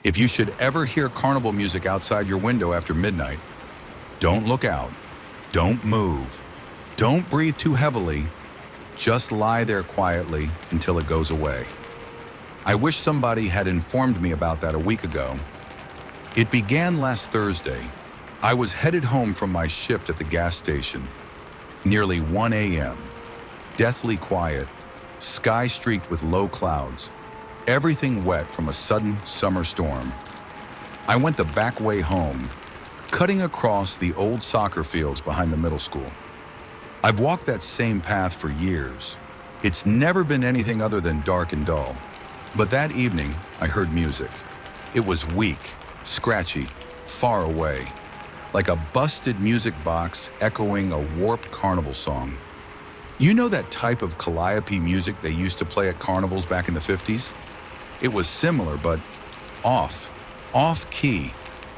If you should ever hear carnival music outside your window after midnight, don't look out, don't move, don't breathe too heavily, just lie there quietly until it goes away. I wish somebody had informed me about that a week ago. It began last Thursday. I was headed home from my shift at the gas station. Nearly 1 a.m. Deathly quiet, sky streaked with low clouds, everything wet from a sudden summer storm. I went the back way home, cutting across the old soccer fields behind the middle school. I've walked that same path for years. It's never been anything other than dark and dull. But that evening, I heard music. It was weak, scratchy, far away, like a busted music box echoing a warped carnival song. You know that type of calliope music they used to play at carnivals back in the 50s? It was similar, but off key,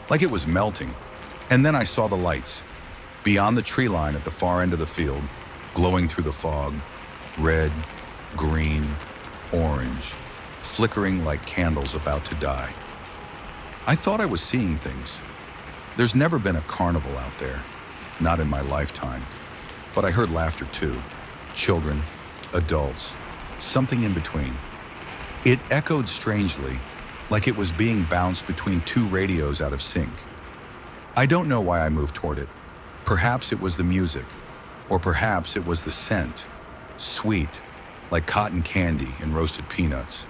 like it was melting. And then I saw the lights, beyond the tree line at the far end of the field, glowing through the fog, red, green, orange, flickering like candles about to die. I thought I was seeing things. There's never been a carnival out there, not in my lifetime. But I heard laughter too. Children, adults, something in between. It echoed strangely, like it was being bounced between two radios out of sync. I don't know why I moved toward it. Perhaps it was the music, or perhaps it was the scent, sweet, like cotton candy and roasted peanuts,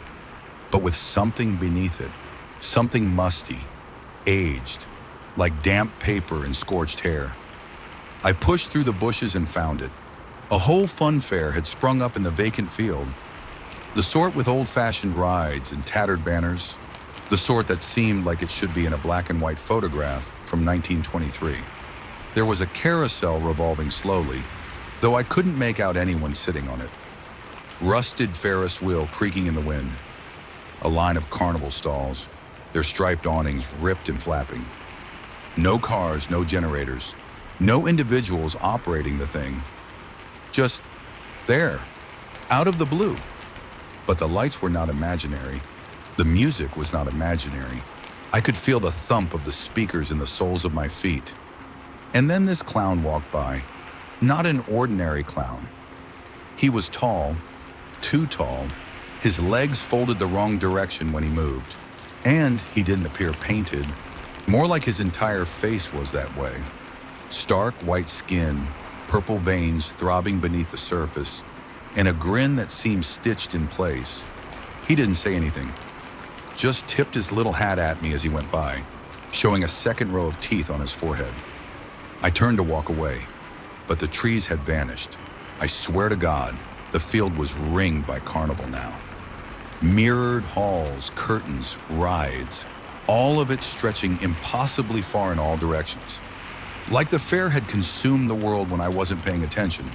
but with something beneath it, something musty, aged, like damp paper and scorched hair. I pushed through the bushes and found it. A whole fun fair had sprung up in the vacant field, the sort with old-fashioned rides and tattered banners, the sort that seemed like it should be in a black and white photograph from 1923. There was a carousel revolving slowly, though I couldn't make out anyone sitting on it. Rusted Ferris wheel creaking in the wind. A line of carnival stalls, their striped awnings ripped and flapping. No cars, no generators, no individuals operating the thing. Just there, out of the blue. But the lights were not imaginary. The music was not imaginary. I could feel the thump of the speakers in the soles of my feet. And then this clown walked by. Not an ordinary clown. He was tall, too tall. His legs folded the wrong direction when he moved. And he didn't appear painted. More like his entire face was that way. Stark white skin, purple veins throbbing beneath the surface, and a grin that seemed stitched in place. He didn't say anything, just tipped his little hat at me as he went by, showing a second row of teeth on his forehead. I turned to walk away, but the trees had vanished. I swear to God, the field was ringed by carnival now. Mirrored halls, curtains, rides, all of it stretching impossibly far in all directions. Like the fair had consumed the world when I wasn't paying attention.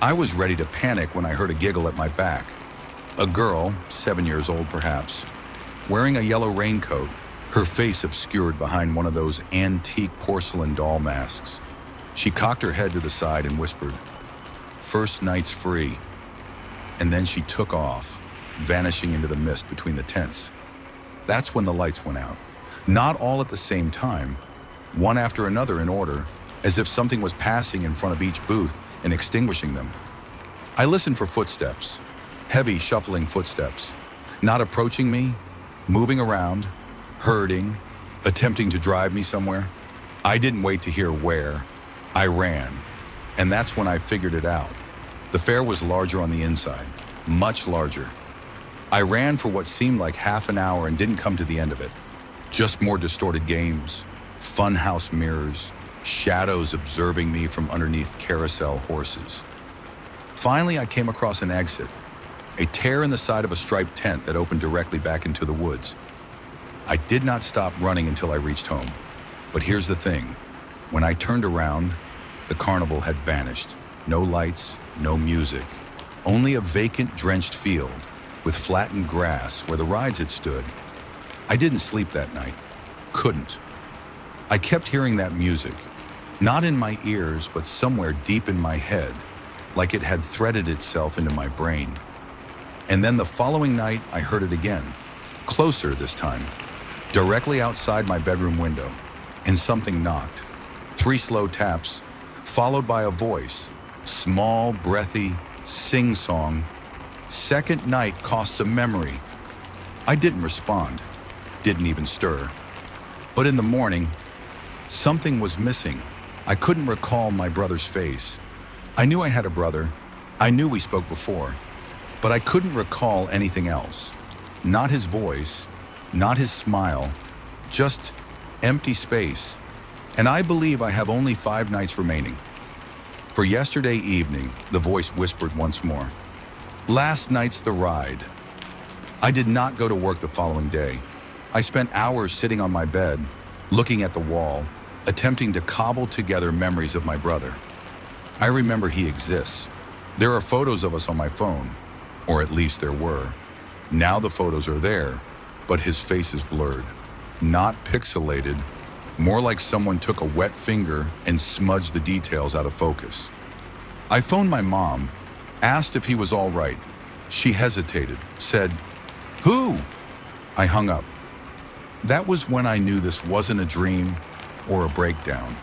I was ready to panic when I heard a giggle at my back. A girl, 7 years old perhaps, wearing a yellow raincoat, her face obscured behind one of those antique porcelain doll masks. She cocked her head to the side and whispered, "First night's free." And then she took off, vanishing into the mist between the tents. That's when the lights went out. Not all at the same time, one after another in order, as if something was passing in front of each booth and extinguishing them. I listened for footsteps, heavy shuffling footsteps, not approaching me, moving around, herding, attempting to drive me somewhere. I didn't wait to hear where. I ran, and that's when I figured it out. The fair was larger on the inside, much larger. I ran for what seemed like half an hour and didn't come to the end of it. Just more distorted games, funhouse mirrors, shadows observing me from underneath carousel horses. Finally, I came across an exit, a tear in the side of a striped tent that opened directly back into the woods. I did not stop running until I reached home. But here's the thing. When I turned around, the carnival had vanished. No lights, no music. Only a vacant, drenched field with flattened grass where the rides had stood. I didn't sleep that night. Couldn't. I kept hearing that music, not in my ears, but somewhere deep in my head, like it had threaded itself into my brain. And then the following night, I heard it again, closer this time, directly outside my bedroom window, and something knocked. 3 slow taps, followed by a voice, small, breathy, sing-song. Second night costs a memory. I didn't respond, didn't even stir. But in the morning, something was missing. I couldn't recall my brother's face. I knew I had a brother. I knew we spoke before, but I couldn't recall anything else. Not his voice, not his smile, just empty space. And I believe I have only 5 nights remaining. For yesterday evening, the voice whispered once more. Last night's the ride. I did not go to work the following day. I spent hours sitting on my bed, looking at the wall, attempting to cobble together memories of my brother. I remember he exists. There are photos of us on my phone, or at least there were. Now the photos are there, but his face is blurred. Not pixelated, more like someone took a wet finger and smudged the details out of focus. I phoned my mom, asked if he was all right. She hesitated, said, "Who?" I hung up. That was when I knew this wasn't a dream or a breakdown.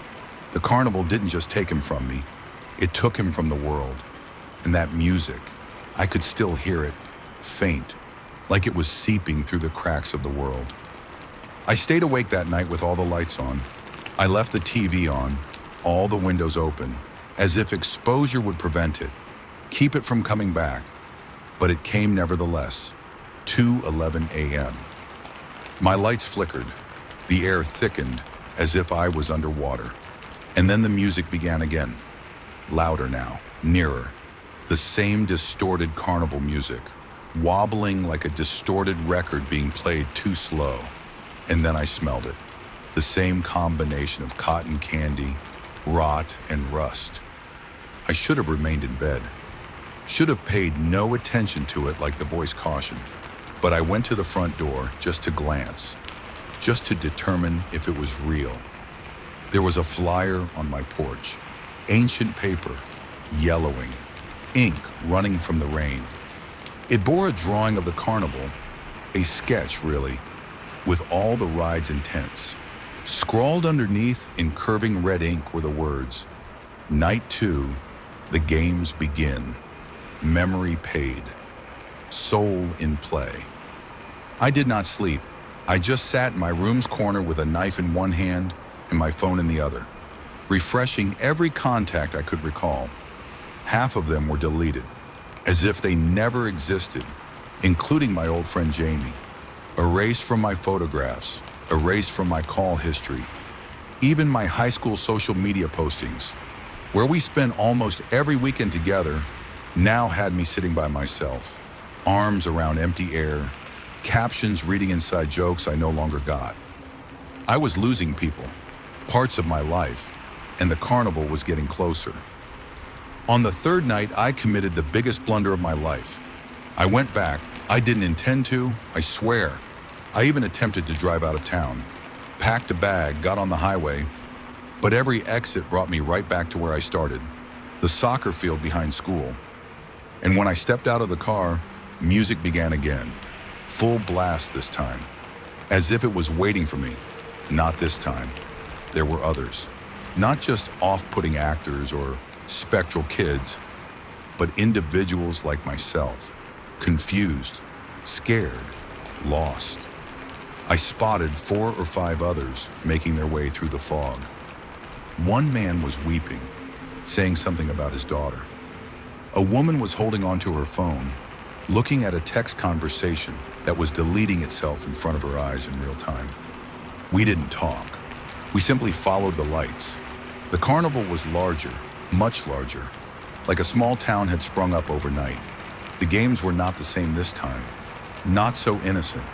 The carnival didn't just take him from me, it took him from the world. And that music, I could still hear it, faint, like it was seeping through the cracks of the world. I stayed awake that night with all the lights on. I left the TV on, all the windows open, as if exposure would prevent it, keep it from coming back. But it came nevertheless, 2:11 a.m. My lights flickered, the air thickened as if I was underwater. And then the music began again, louder now, nearer. The same distorted carnival music, wobbling like a distorted record being played too slow. And then I smelled it, the same combination of cotton candy, rot, and rust. I should have remained in bed, should have paid no attention to it like the voice cautioned. But I went to the front door just to glance, just to determine if it was real. There was a flyer on my porch, ancient paper, yellowing, ink running from the rain. It bore a drawing of the carnival, a sketch really, with all the rides and tents. Scrawled underneath in curving red ink were the words, Night 2, the games begin. Memory paid. Soul in play. I did not sleep. I just sat in my room's corner with a knife in one hand and my phone in the other, refreshing every contact I could recall. Half of them were deleted, as if they never existed, including my old friend Jamie. Erased from my photographs, erased from my call history, even my high school social media postings, where we spent almost every weekend together, now had me sitting by myself, arms around empty air, captions reading inside jokes I no longer got. I was losing people, parts of my life, and the carnival was getting closer. On the 3rd night, I committed the biggest blunder of my life. I went back. I didn't intend to, I swear. I even attempted to drive out of town, packed a bag, got on the highway, but every exit brought me right back to where I started, the soccer field behind school. And when I stepped out of the car, music began again, full blast this time, as if it was waiting for me. Not this time. There were others, not just off-putting actors or spectral kids, but individuals like myself, confused, scared, lost. I spotted 4 or 5 others making their way through the fog. One man was weeping, saying something about his daughter. A woman was holding onto her phone, looking at a text conversation that was deleting itself in front of her eyes in real time. We didn't talk. We simply followed the lights. The carnival was larger, much larger, like a small town had sprung up overnight. The games were not the same this time, not so innocent.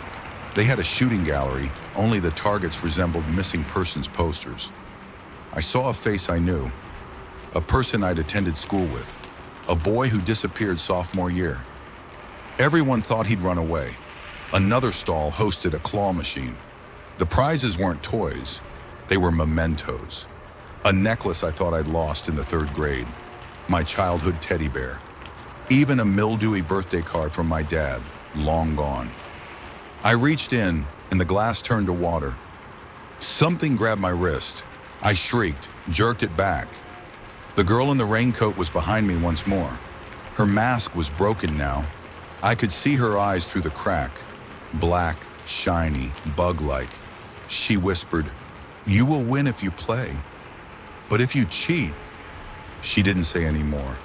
They had a shooting gallery, only the targets resembled missing persons posters. I saw a face I knew, a person I'd attended school with, a boy who disappeared sophomore year. Everyone thought he'd run away. Another stall hosted a claw machine. The prizes weren't toys, they were mementos. A necklace I thought I'd lost in the 3rd grade, my childhood teddy bear. Even a mildewy birthday card from my dad, long gone. I reached in, and the glass turned to water. Something grabbed my wrist. I shrieked, jerked it back. The girl in the raincoat was behind me once more. Her mask was broken now. I could see her eyes through the crack. Black, shiny, bug-like. She whispered, "You will win if you play. But if you cheat..." She didn't say any more,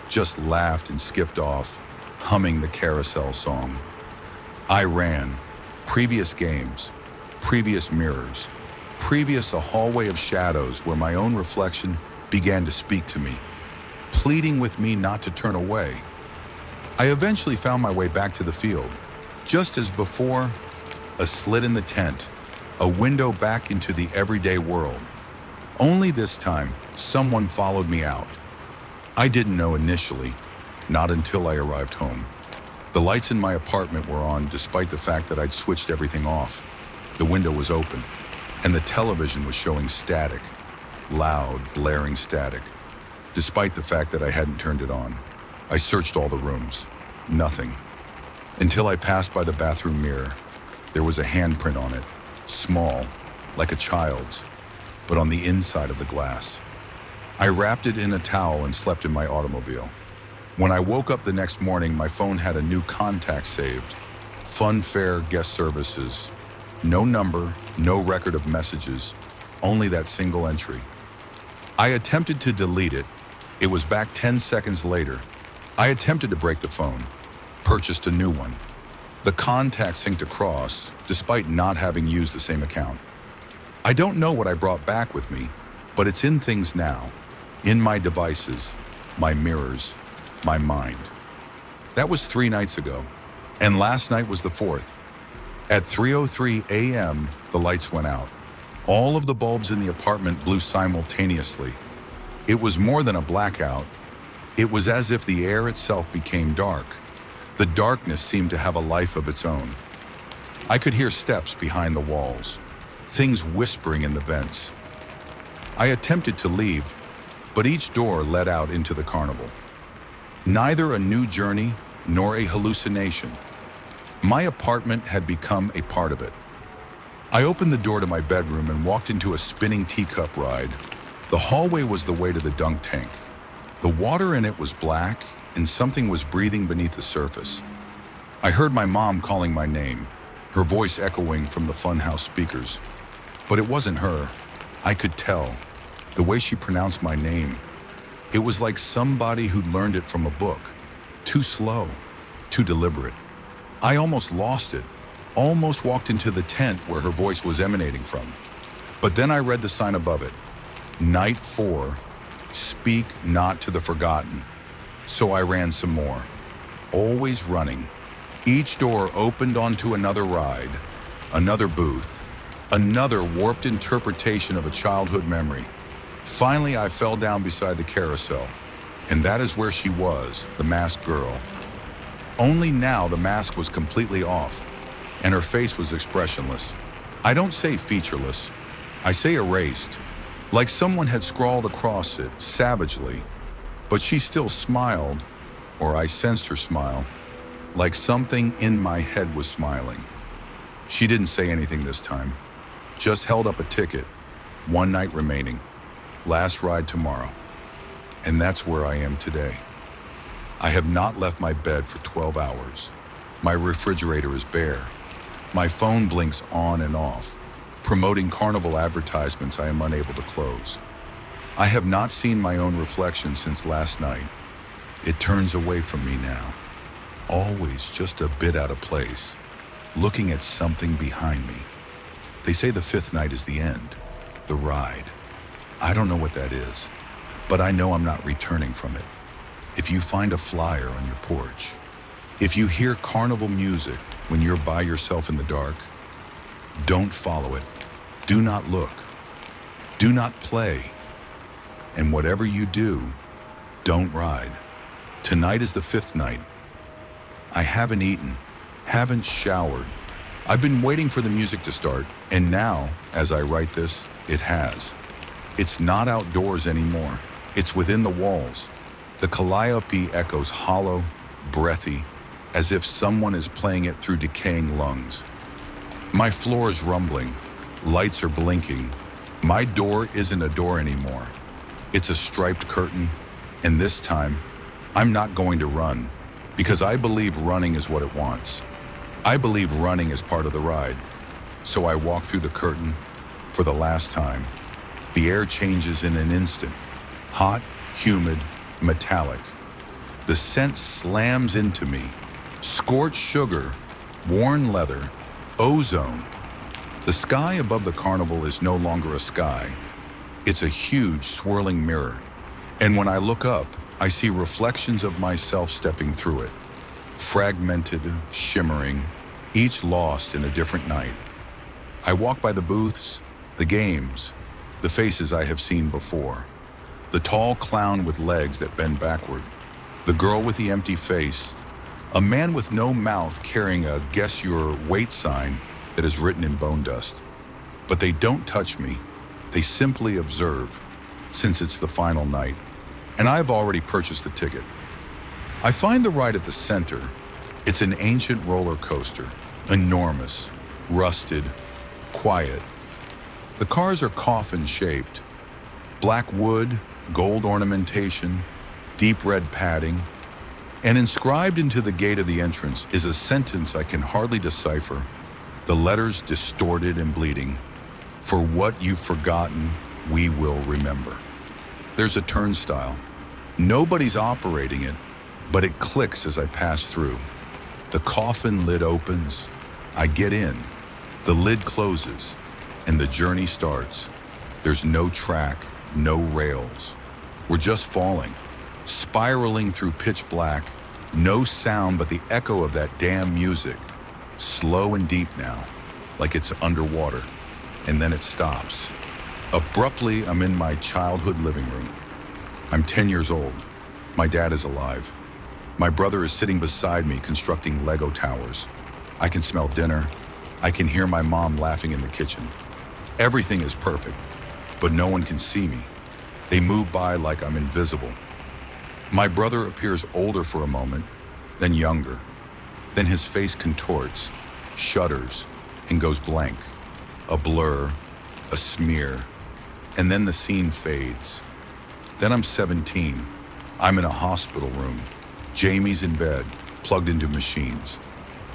just laughed and skipped off, humming the carousel song. I ran. Previous games, previous mirrors, previous a hallway of shadows where my own reflection began to speak to me, pleading with me not to turn away. I eventually found my way back to the field. Just as before, a slit in the tent, a window back into the everyday world. Only this time, someone followed me out. I didn't know initially, not until I arrived home. The lights in my apartment were on despite the fact that I'd switched everything off. The window was open, and the television was showing static, loud, blaring static. Despite the fact that I hadn't turned it on, I searched all the rooms. Nothing. Until I passed by the bathroom mirror. There was a handprint on it, small, like a child's, but on the inside of the glass. I wrapped it in a towel and slept in my automobile. When I woke up the next morning, my phone had a new contact saved. Funfair guest services. No number, no record of messages, only that single entry. I attempted to delete it. It was back 10 seconds later. I attempted to break the phone, purchased a new one. The contacts synced across, despite not having used the same account. I don't know what I brought back with me, but it's in things now, in my devices, my mirrors, my mind. That was 3 nights ago, and last night was the 4th. At 3:03 a.m., the lights went out. All of the bulbs in the apartment blew simultaneously. It was more than a blackout. It was as if the air itself became dark. The darkness seemed to have a life of its own. I could hear steps behind the walls, things whispering in the vents. I attempted to leave, but each door led out into the carnival. Neither a new journey nor a hallucination. My apartment had become a part of it. I opened the door to my bedroom and walked into a spinning teacup ride. The hallway was the way to the dunk tank. The water in it was black, and something was breathing beneath the surface. I heard my mom calling my name, her voice echoing from the funhouse speakers. But it wasn't her. I could tell. The way she pronounced my name. It was like somebody who'd learned it from a book. Too slow, too deliberate. I almost lost it, almost walked into the tent where her voice was emanating from. But then I read the sign above it. Night 4, speak not to the forgotten. So I ran some more, always running. Each door opened onto another ride, another booth, another warped interpretation of a childhood memory. Finally, I fell down beside the carousel, and that is where she was, the masked girl. Only now the mask was completely off, and her face was expressionless. I don't say featureless, I say erased, like someone had scrawled across it savagely. But she still smiled, or I sensed her smile, like something in my head was smiling. She didn't say anything this time, just held up a ticket, 1 night remaining. Last ride tomorrow. And that's where I am today. I have not left my bed for 12 hours. My refrigerator is bare. My phone blinks on and off, promoting carnival advertisements I am unable to close. I have not seen my own reflection since last night. It turns away from me now, always just a bit out of place, looking at something behind me. They say the 5th night is the end, the ride. I don't know what that is, but I know I'm not returning from it. If you find a flyer on your porch, if you hear carnival music when you're by yourself in the dark, don't follow it. Do not look. Do not play. And whatever you do, don't ride. Tonight is the 5th night. I haven't eaten, haven't showered. I've been waiting for the music to start, and now, as I write this, it has. It's not outdoors anymore. It's within the walls. The calliope echoes hollow, breathy, as if someone is playing it through decaying lungs. My floor is rumbling. Lights are blinking. My door isn't a door anymore. It's a striped curtain, and this time, I'm not going to run, because I believe running is what it wants. I believe running is part of the ride. So I walk through the curtain for the last time. The air changes in an instant. Hot, humid, metallic. The scent slams into me. Scorched sugar, worn leather, ozone. The sky above the carnival is no longer a sky. It's a huge swirling mirror. And when I look up, I see reflections of myself stepping through it. Fragmented, shimmering, each lost in a different night. I walk by the booths, the games, the faces I have seen before. The tall clown with legs that bend backward. The girl with the empty face. A man with no mouth carrying a guess your weight sign that is written in bone dust. But they don't touch me. They simply observe, since it's the final night. And I've already purchased the ticket. I find the ride at the center. It's an ancient roller coaster, enormous, rusted, quiet. The cars are coffin-shaped. Black wood, gold ornamentation, deep red padding. And inscribed into the gate of the entrance is a sentence I can hardly decipher. The letters distorted and bleeding. For what you've forgotten, we will remember. There's a turnstile. Nobody's operating it, but it clicks as I pass through. The coffin lid opens. I get in. The lid closes, and the journey starts. There's no track, no rails. We're just falling, spiraling through pitch black, no sound but the echo of that damn music. Slow and deep now, like it's underwater, and then it stops. Abruptly, I'm in my childhood living room. I'm 10 years old. My dad is alive. My brother is sitting beside me constructing Lego towers. I can smell dinner. I can hear my mom laughing in the kitchen. Everything is perfect, but no one can see me. They move by like I'm invisible. My brother appears older for a moment, then younger. Then his face contorts, shudders, and goes blank. A blur, a smear, and then the scene fades. Then I'm 17. I'm in a hospital room. Jamie's in bed, plugged into machines.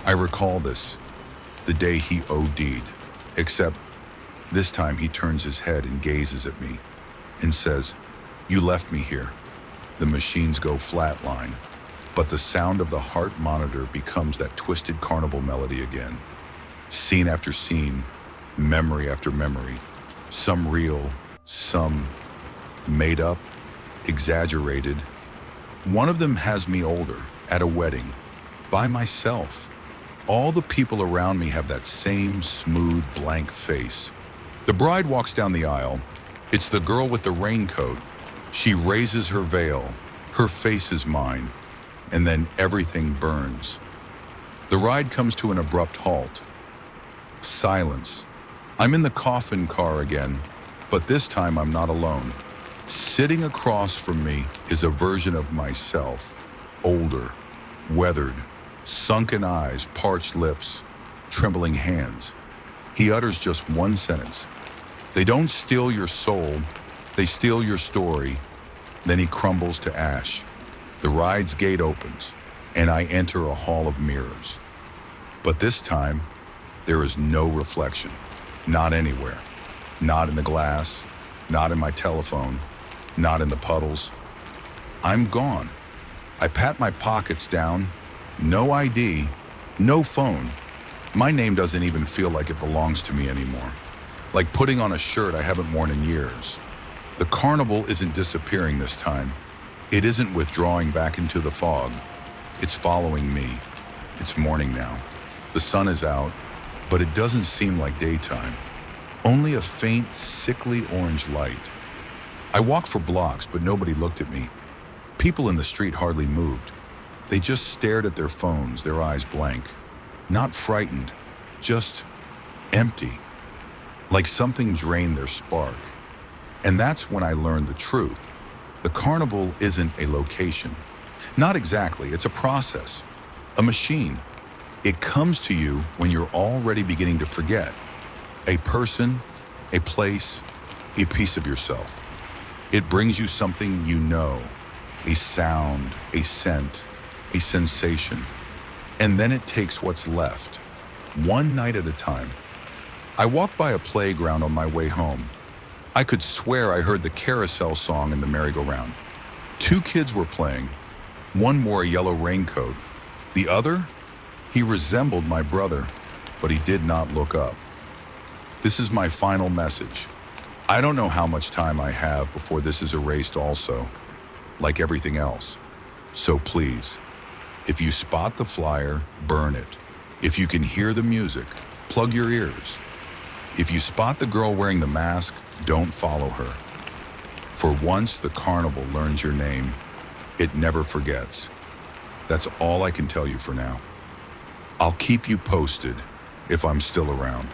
I recall this, the day he OD'd, except this time he turns his head and gazes at me and says, "You left me here." The machines go flatline, but the sound of the heart monitor becomes that twisted carnival melody again. Scene after scene, memory after memory, some real, some made up, exaggerated. One of them has me older, at a wedding, by myself. All the people around me have that same smooth, blank face. The bride walks down the aisle. It's the girl with the raincoat. She raises her veil. Her face is mine. And then everything burns. The ride comes to an abrupt halt. Silence. I'm in the coffin car again, but this time I'm not alone. Sitting across from me is a version of myself, older, weathered, sunken eyes, parched lips, trembling hands. He utters just one sentence. They don't steal your soul, they steal your story. Then he crumbles to ash. The ride's gate opens, and I enter a hall of mirrors. But this time, there is no reflection, not anywhere. Not in the glass, not in my telephone, not in the puddles. I'm gone. I pat my pockets down. No ID, no phone. My name doesn't even feel like it belongs to me anymore. Like putting on a shirt I haven't worn in years. The carnival isn't disappearing this time. It isn't withdrawing back into the fog. It's following me. It's morning now. The sun is out, but it doesn't seem like daytime. Only a faint, sickly orange light. I walked for blocks, but nobody looked at me. People in the street hardly moved. They just stared at their phones, their eyes blank. Not frightened, just empty. Like something drained their spark. And that's when I learned the truth. The carnival isn't a location. Not exactly, it's a process, a machine. It comes to you when you're already beginning to forget. A person, a place, a piece of yourself. It brings you something you know, a sound, a scent, a sensation. And then it takes what's left, one night at a time. I walked by a playground on my way home. I could swear I heard the carousel song in the merry-go-round. Two kids were playing. One wore a yellow raincoat. The other? He resembled my brother, but he did not look up. This is my final message. I don't know how much time I have before this is erased also, like everything else. So please, if you spot the flyer, burn it. If you can hear the music, plug your ears. If you spot the girl wearing the mask, don't follow her. For once the carnival learns your name, it never forgets. That's all I can tell you for now. I'll keep you posted if I'm still around.